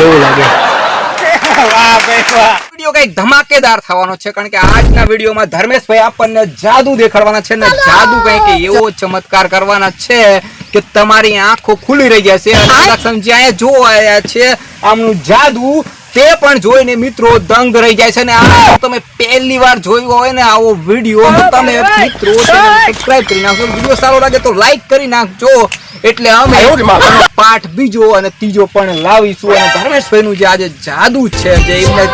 કેવું લાગે? વાહ ભાઈ વાહ. વિડિયો કઈક ધમાકેદાર થવાનો છે કારણ કે આજના વિડિયોમાં ધર્મેશભાઈ આપણને જાદુ દેખાડવાના છે ને જાદુ કઈક એવો ચમત્કાર કરવાના છે કે તમારી આંખો ખુલી રહી જશે અને કદાચ જ્યાં જોવાયા છે આમનું જાદુ તે પણ જોઈને મિત્રો દંગ રહી જાય છે અને આ તમે પહેલી વાર જોયો હોય ને આવો વિડિયો તો તમે મિત્રો સબસ્ક્રાઇબ કરી નાખજો. વિડિયો સારો લાગે તો લાઈક કરી નાખજો એટલે અમે પાઠ બીજો અને ત્રીજો પણ લાવીશું અને ધર્મેશભાઈનું જે આજે જાદુ છે જે એમને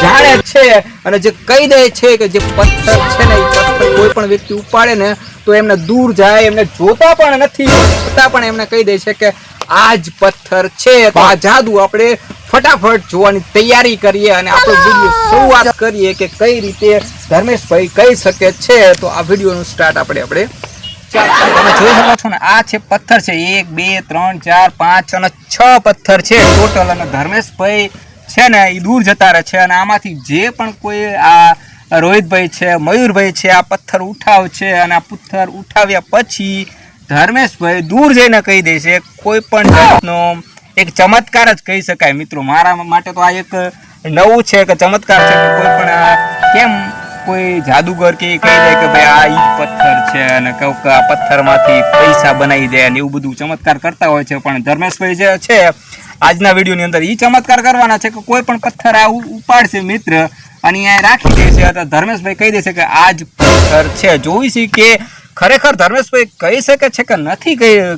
જાણે છે અને જે કહી દે છે કે જે પથ્થર છે ને એ પથ્થર કોઈ પણ વ્યક્તિ ઉપાડે ને તો એમને દૂર જાય એમને જોતા પણ નથી છતાં પણ એમને કહી દે છે કે આ જ પથ્થર છે. તો આ જાદુ આપણે ફટાફટ જોવાની તૈયારી કરીએ અને આપણો વિડીયો શરૂઆત કરીએ કે કઈ રીતે ધર્મેશભાઈ કહી શકે છે. તો આ વિડીયોનું સ્ટાર્ટ આપણે તમે જોઈ શકો છો ને આ છે પથ્થર છે 1 2 3 4 5 અને 6 પથ્થર છે ટોટલ અને ધર્મેશભાઈ છે ને એ દૂર જતા રહે છે અને આમાંથી જે પણ કોઈ આ રોહિતભાઈ છે મયુરભાઈ છે આ પથ્થર ઉઠાવ છે અને આ પથ્થર ઉઠાવ્યા પછી ધર્મેશભાઈ દૂર જઈને કહી દે છે કોઈ પણ જાતનો એક ચમત્કાર જ કહી શકાય મિત્રો. મારા માટે તો આ એક નવું છે કે ચમત્કાર છે કે કોઈ પણ આ કેમ કોઈ જાદુગર કે કહી દે કે ભાઈ આ ઈ પથ્થર છે અને કહું કે આ પથ્થરમાંથી પૈસા બનાવી દે અને એવું બધું ચમત્કાર કરતા હોય છે પણ ધર્મેશભાઈ જે છે આજના વિડીયોની અંદર એ ચમત્કાર કરવાના છે કે કોઈ પણ પથ્થર આ ઉપાડશે મિત્ર અને અહીંયા રાખી દેશે તો ધર્મેશભાઈ કહી દેશે કે આ જ પથ્થર છે. જોઈશું કે ખરેખર ધર્મેશભાઈ કહી શકે છે કે નથી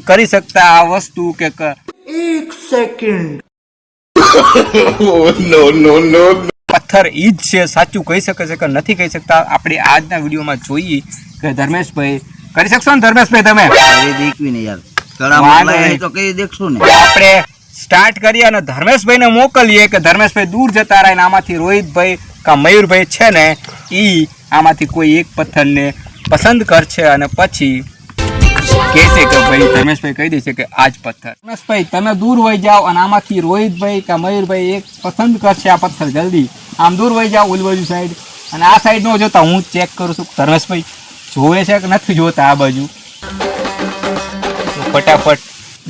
કરી શકતા આ વસ્તુ કે 1 સેકન્ડ. નો. પથ્થર ઈ જ છે સાચું કહી શકે છે કે નથી કહી શકતા આપણે આજના વિડીયોમાં જોઈએ કે ધર્મેશભાઈ કરી શકશો ને ધર્મેશભાઈ તમે દેખવી ને યાર તો કઈ દેખશું ને આપણે સ્ટાર્ટ કરીએ અને ધર્મેશભાઈને મોકલીએ કે ધર્મેશભાઈ દૂર જતા રહે ને આમાંથી રોહિતભાઈ કા મયુરભાઈ છે ને ઈ આમાંથી કોઈ એક પથ્થરને પસંદ કરશે અને પછી કહેશે કે ભાઈ ધર્મેશભાઈ કહી દેશે કે આ જ પથ્થર. ધર્મેશભાઈ તમે દૂર વહી જાઓ અને આમાંથી રોહિતભાઈ કે મયુરભાઈ એક પસંદ કરશે આ પથ્થર જલ્દી આમ દૂર વહી જાઓ ઓલી બાજુ સાઈડ અને આ સાઈડ નો જોતા હું ચેક કરું છું ધર્મેશભાઈ જોવે છે કે નથી જોતા આ બાજુ. ફટાફટ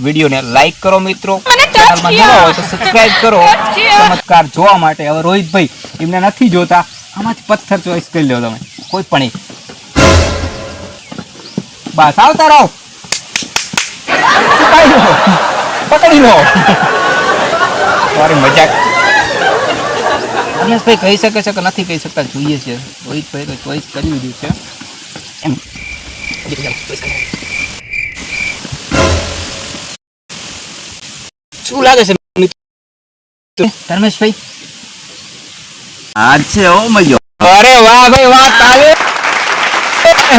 વિડીયોને લાઈક કરો મિત્રો ચેનલમાં નવા હોય તો સબસ્ક્રાઇબ કરો ચમત્કાર જોવા માટે. હવે રોહિતભાઈ એમને નથી જોતા આમાંથી પથ્થર ચોઈસ કરી લો તમે કોઈ પણ એક બસ આવતા રહો પકડી લો તમારી મજાક. ધર્મેશભાઈ કહી શકે છે કે નથી કહી શકતા જોઈએ છે. રોહિતભાઈ તો ચોઈસ કરી દીધું છે એમ શું લાગે છે ધર્મેશભાઈ? આજ છે ઓ મજો. અરે વાહ ભાઈ વાહ તાલે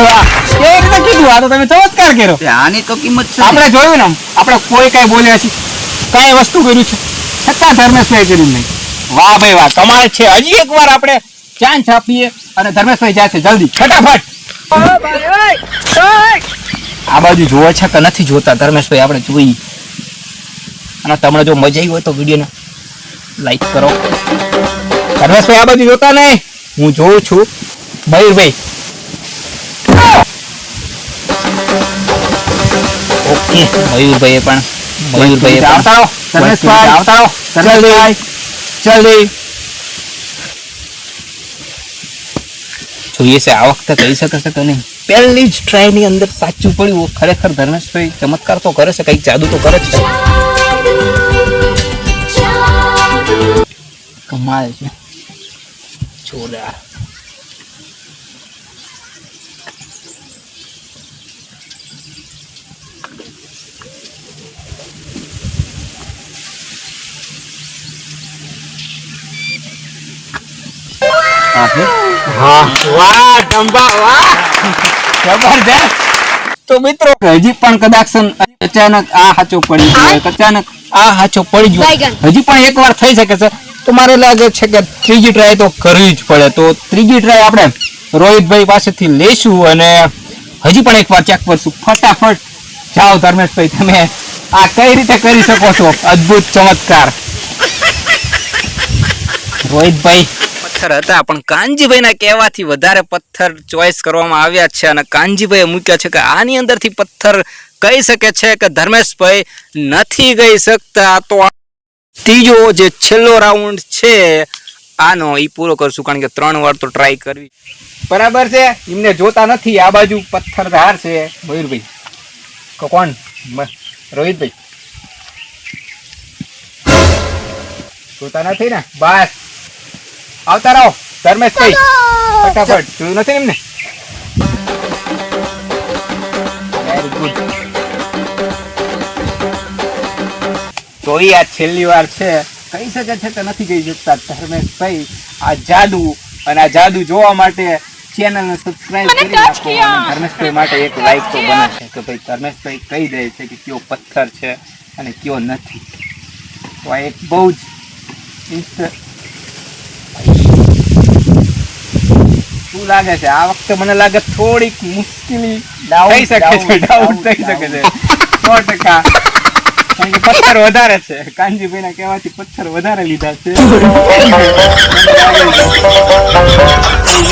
વાહ કેવી રીતે કીધું આ તો તમે ચમત્કાર કર્યો. આની તો કિંમત છે આપણે જોયું ને આપણે કોઈ કઈ બોલ્યા છે કઈ વસ્તુ કર્યું છે છતાં ધર્મેશભાઈ કર્યું નહીં. વાહ ભાઈ વાહ કમાલ છે. હજી એક વાર આપણે ચાન્સ આપીએ અને ધર્મેશભાઈ જાય છે જલ્દી ફટાફટ આ બાજુ જોવે છે કે નથી જોતા ધર્મેશભાઈ આપણે જોઈએ અને તમને જો મજા આવી હોય તો વિડીયોને લાઈક કરો. ધર્મેશભાઈ આ બાજુ જોતા નહીં હું જોઉં છું. મયુરભાઈ ઓકે મયુરભાઈ પણ આવતા રહો ધર્મેશભાઈ આવતા રહો જલ્દી જલ્દી જોઈએ છે આ વખતે કહી શકે છે કે નહીં. પહેલી જ ટ્રાય ની અંદર સાચું પડ્યું. ખરેખર ધર્મેશભાઈ ચમત્કાર તો કરે છે કઈક જાદુ તો કરે છે કમાલ છે જોરદાર. તો મિત્રો હજી પણ કદાચ અચાનક આ હાચો પડી ગયો અચાનક આ હાચો પડી ગયો હજી પણ એક વાર થઈ શકે છે તો મારે લાગે છે કે ત્રીજી ટ્રાય તો કરવી જ પડે. તો ત્રીજી ટ્રાય આપણે રોહિતભાઈ પાસેથી લેશું અને હજી પણ એક વાર ચેક કરશું. ફટાફટ જાઓ ધર્મેશભાઈ તમે આ કઈ રીતે કરી શકો છો અદ્ભુત ચમત્કાર. રોહિતભાઈ પથ્થર હતા પણ કાનજીભાઈના કહેવાથી વધારે પથ્થર ચોઈસ કરવામાં આવ્યા છે અને કાનજીભાઈએ મૂક્યા છે કે આની અંદરથી પથ્થર કહી શકે છે કે ધર્મેશભાઈ નથી કહી શકતા. તો ત્રીજો જે છેલ્લો રાઉન્ડ છે આનો ઈ પૂરો કરશું, કારણ કે 3 વાર તો ટ્રાય કરવી. બરાબર છે, એમને જોતા નથી. આ બાજુ પથ્થરધાર છે. મયુરભાઈ કોણ? રોહિતભાઈ જોતા નથી ને? બસ આવતા રહો. ધર્મેશભાઈ ફટાફટ જોયું નથી એમને? Very good. તો ઈ આ છેલ્લી વાર છે. કહી શકે છે કે નથી કહી શકતા ધર્મેશભાઈ. આ જાદુ, અને આ જાદુ જોવા માટે ચેનલને સબસ્ક્રાઇબ કરી નાખો. અને ધર્મેશભાઈ માટે એક લાઈક તો બને છે કે ભાઈ ધર્મેશભાઈ કહી દે છે કે કયો પથ્થર છે અને કયો નથી. તો આ એક બહુ જ શું લાગે છે આ વખતે? મને લાગે થોડીક મુશ્કેલી થઈ શકે છે. ડાઉટ થઈ શકે છે 100%. કારણ કે પથ્થર વધારે છે. કાનજીભાઈ ના કહેવાથી પથ્થર વધારે લીધા છે.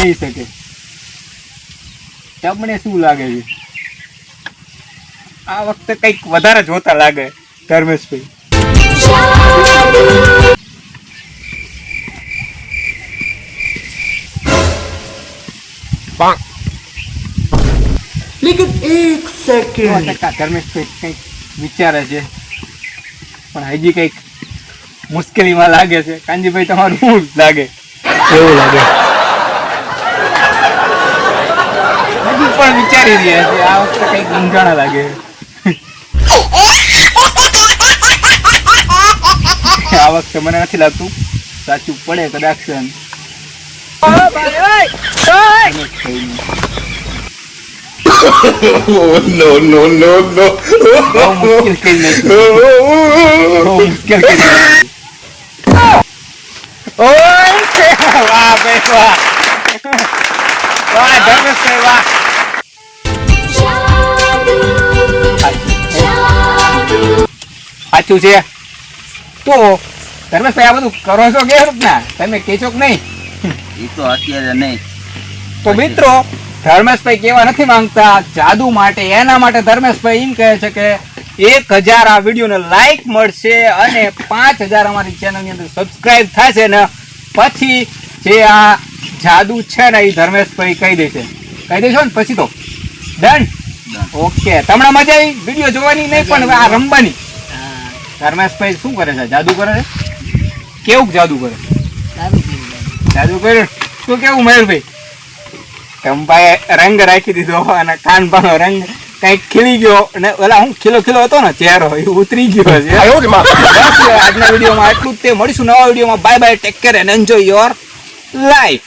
થઈ શકે. તમને શું લાગે છે? આ વખતે કઈક વધારે જોતા લાગે ધર્મેશભાઈ. लेकिन 1 सेकंड. ધર્મેશભાઈ કઈક વિચારે છે, પણ હજી કઈક મુશ્કેલીમાં લાગે છે. કાનજીભાઈ તમારું શું લાગે? એવું લાગે હજી પણ વિચારી રહ્યા છે. આ વખતે કઈક મૂંઝાણા લાગે. આ વખતે મને નથી લાગતું સાચું પડે કદાચ. Oh, no, no, no, no. બહુ મુશ્કેલ કરી નાખ્યું. બહુ મુશ્કેલ કરી નાખ્યું. ઓય વાહ ભાઈ વાહ. વાહ ધર્મેશભાઈ વાહ. સાચું છે. તો ધર્મેશભાઈ આ બધું કરો છો કે ના? તમે કેચો કે નહીં? એ તો અત્યારે નહીં. તો મિત્રો ધર્મેશભાઈ કેવા નથી માંગતા જાદુ માટે. એના માટે ધર્મેશભાઈ એમ કહે છે કે 1000 આ વિડીયોને લાઈક મળશે અને 5000 અમારી ચેનલની અંદર સબસ્ક્રાઇબ થશે ને પછી જે આ જાદુ છે ને એ ધર્મેશભાઈ કહી દેશે. કહી દેશો ને પછી તો ડન. ઓકે, તમને મજા આવી વિડીયો જોવાની? નહીં પણ આ રમવાની. ધર્મેશભાઈ શું કરે છે? જાદુ કરે છે. કેવું જાદુ કરે? જાદુ કરે શું કેવું મયુરભાઈ? કંપાએ રંગ રાખી દીધો અને કાન પાનો રંગ કઈક ખીલી ગયો અને ઓલા હું ખીલો હતો ને ચહેરો એ ઉતરી ગયો છે. આજના વિડીયોમાં આટલું જ. તે મળીશું નવા વિડીયોમાં. Bye bye, take care and enjoy your life.